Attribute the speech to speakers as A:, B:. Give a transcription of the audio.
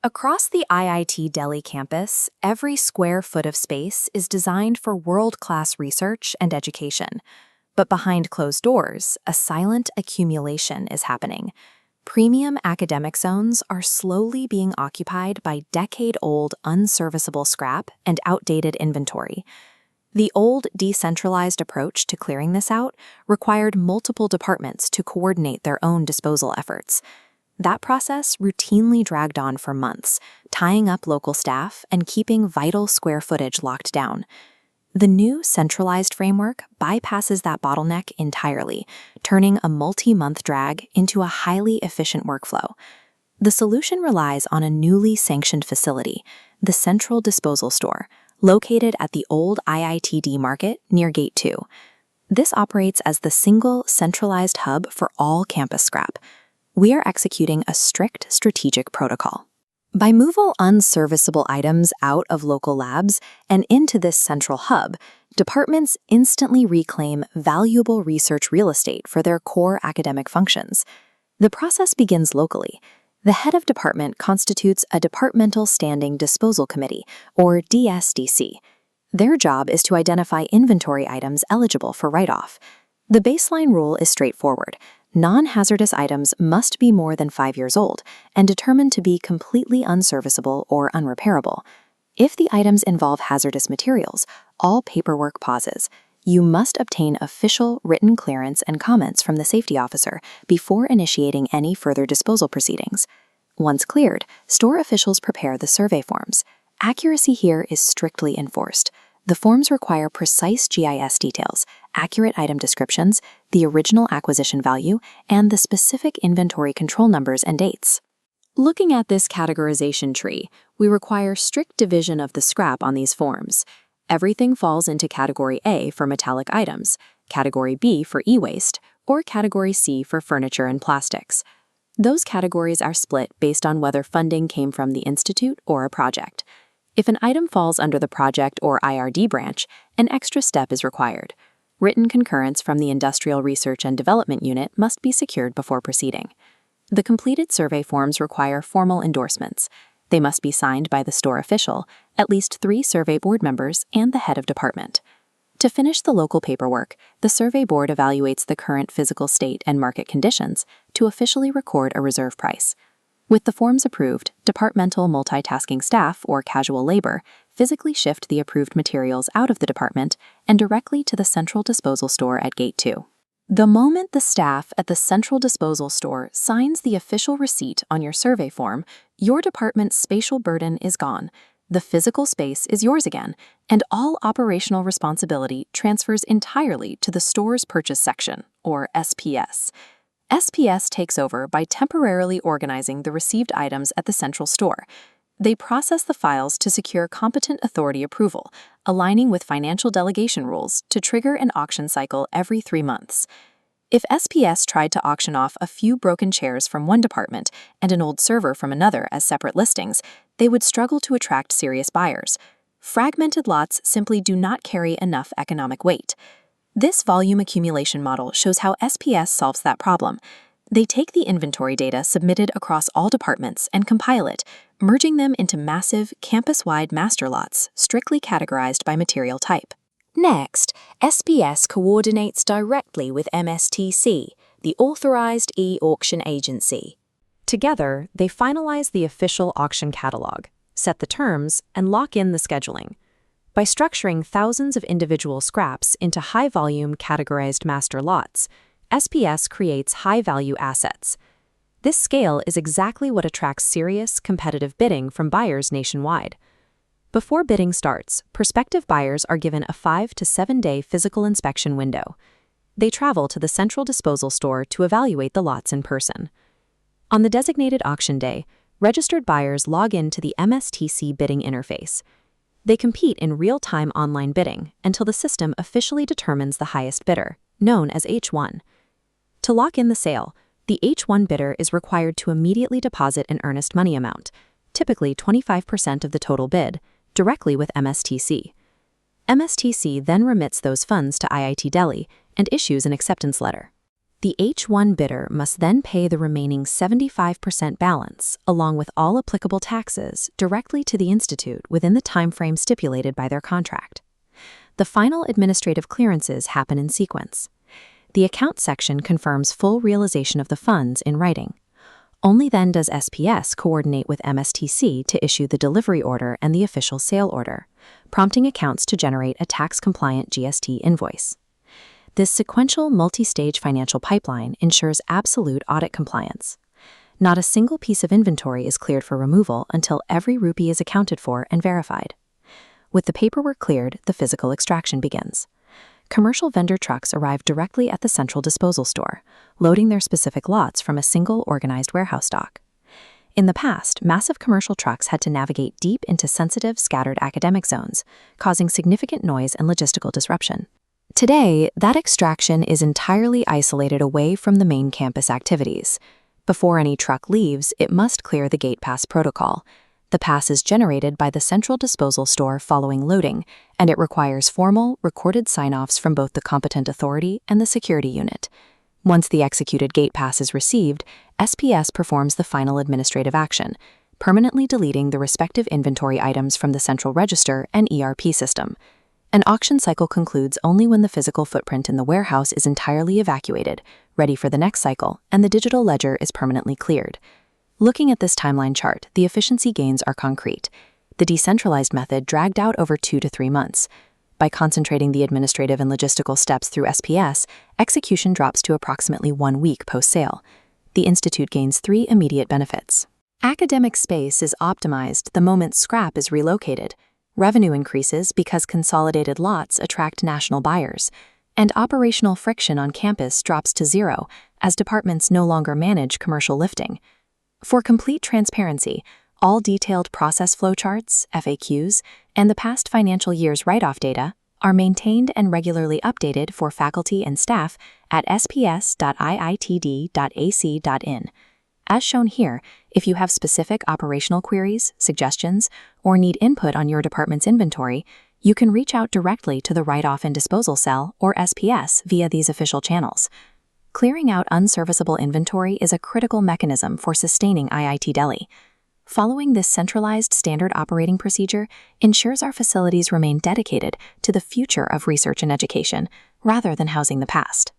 A: Across the IIT Delhi campus, every square foot of space is designed for world-class research and education. But behind closed doors, a silent accumulation is happening. Premium academic zones are slowly being occupied by decade-old unserviceable scrap and outdated inventory. The old decentralized approach to clearing this out required multiple departments to coordinate their own disposal efforts. That process routinely dragged on for months, tying up local staff and keeping vital square footage locked down. The new centralized framework bypasses that bottleneck entirely, turning a multi-month drag into a highly efficient workflow. The solution relies on a newly sanctioned facility, the Central Disposal Store, located at the old IITD market near Gate 2. This operates as the single centralized hub for all campus scrap. We are executing a strict strategic protocol. By moving unserviceable items out of local labs and into this central hub, departments instantly reclaim valuable research real estate for their core academic functions. The process begins locally. The head of department constitutes a Departmental Standing Disposal Committee, or DSDC. Their job is to identify inventory items eligible for write-off. The baseline rule is straightforward. Non-hazardous items must be more than 5 years old and determined to be completely unserviceable or unrepairable. If the items involve hazardous materials, all paperwork pauses. You must obtain official written clearance and comments from the safety officer before initiating any further disposal proceedings. Once cleared, store officials prepare the survey forms. Accuracy here is strictly enforced. The forms require precise GIS details, accurate item descriptions, the original acquisition value, and the specific inventory control numbers and dates. Looking at this categorization tree, we require strict division of the scrap on these forms. Everything falls into Category A for metallic items, Category B for e-waste, or Category C for furniture and plastics. Those categories are split based on whether funding came from the institute or a project. If an item falls under the project or IRD branch, an extra step is required. Written concurrence from the Industrial Research and Development Unit must be secured before proceeding. The completed survey forms require formal endorsements. They must be signed by the store official, at least 3 survey board members, and the head of department. To finish the local paperwork, the survey board evaluates the current physical state and market conditions to officially record a reserve price. With the forms approved, departmental multitasking staff, or casual labor, physically shift the approved materials out of the department and directly to the Central Disposal Store at Gate 2. The moment the staff at the Central Disposal Store signs the official receipt on your survey form, your department's spatial burden is gone. The physical space is yours again, and all operational responsibility transfers entirely to the store's purchase section, or SPS. SPS takes over by temporarily organizing the received items at the central store. They process the files to secure competent authority approval, aligning with financial delegation rules to trigger an auction cycle every 3 months. If SPS tried to auction off a few broken chairs from one department and an old server from another as separate listings, they would struggle to attract serious buyers. Fragmented lots simply do not carry enough economic weight. This volume accumulation model shows how SPS solves that problem. They take the inventory data submitted across all departments and compile it, merging them into massive, campus-wide master lots, strictly categorized by material type.
B: Next, SPS coordinates directly with MSTC, the authorized e-auction agency.
C: Together, they finalize the official auction catalog, set the terms, and lock in the scheduling. By structuring thousands of individual scraps into high-volume categorized master lots, SPS creates high-value assets. This scale is exactly what attracts serious, competitive bidding from buyers nationwide. Before bidding starts, prospective buyers are given a 5 to 7 day physical inspection window. They travel to the Central Disposal Store to evaluate the lots in person. On the designated auction day, registered buyers log in to the MSTC bidding interface. They compete in real-time online bidding until the system officially determines the highest bidder, known as H1. To lock in the sale, the H1 bidder is required to immediately deposit an earnest money amount, typically 25% of the total bid, directly with MSTC. MSTC then remits those funds to IIT Delhi and issues an acceptance letter. The H1 bidder must then pay the remaining 75% balance, along with all applicable taxes, directly to the institute within the timeframe stipulated by their contract. The final administrative clearances happen in sequence. The account section confirms full realization of the funds in writing. Only then does SPS coordinate with MSTC to issue the delivery order and the official sale order, prompting accounts to generate a tax-compliant GST invoice. This sequential multi-stage financial pipeline ensures absolute audit compliance. Not a single piece of inventory is cleared for removal until every rupee is accounted for and verified. With the paperwork cleared, the physical extraction begins. Commercial vendor trucks arrive directly at the central disposal store, loading their specific lots from a single organized warehouse dock. In the past, massive commercial trucks had to navigate deep into sensitive, scattered academic zones, causing significant noise and logistical disruption. Today, that extraction is entirely isolated away from the main campus activities. Before any truck leaves, it must clear the gate pass protocol. The pass is generated by the central disposal store following loading, and it requires formal, recorded sign-offs from both the competent authority and the security unit. Once the executed gate pass is received, SPS performs the final administrative action, permanently deleting the respective inventory items from the central register and ERP system. An auction cycle concludes only when the physical footprint in the warehouse is entirely evacuated, ready for the next cycle, and the digital ledger is permanently cleared. Looking at this timeline chart, the efficiency gains are concrete. The decentralized method dragged out over 2 to 3 months. By concentrating the administrative and logistical steps through SPS, execution drops to approximately 1 week post-sale. The institute gains 3 immediate benefits. Academic space is optimized the moment scrap is relocated. Revenue increases because consolidated lots attract national buyers, and operational friction on campus drops to 0 as departments no longer manage commercial lifting. For complete transparency, all detailed process flowcharts, FAQs, and the past financial year's write-off data are maintained and regularly updated for faculty and staff at sps.iitd.ac.in. As shown here, if you have specific operational queries, suggestions, or need input on your department's inventory, you can reach out directly to the Write-Off and Disposal Cell, or SPS, via these official channels. Clearing out unserviceable inventory is a critical mechanism for sustaining IIT Delhi. Following this centralized standard operating procedure ensures our facilities remain dedicated to the future of research and education, rather than housing the past.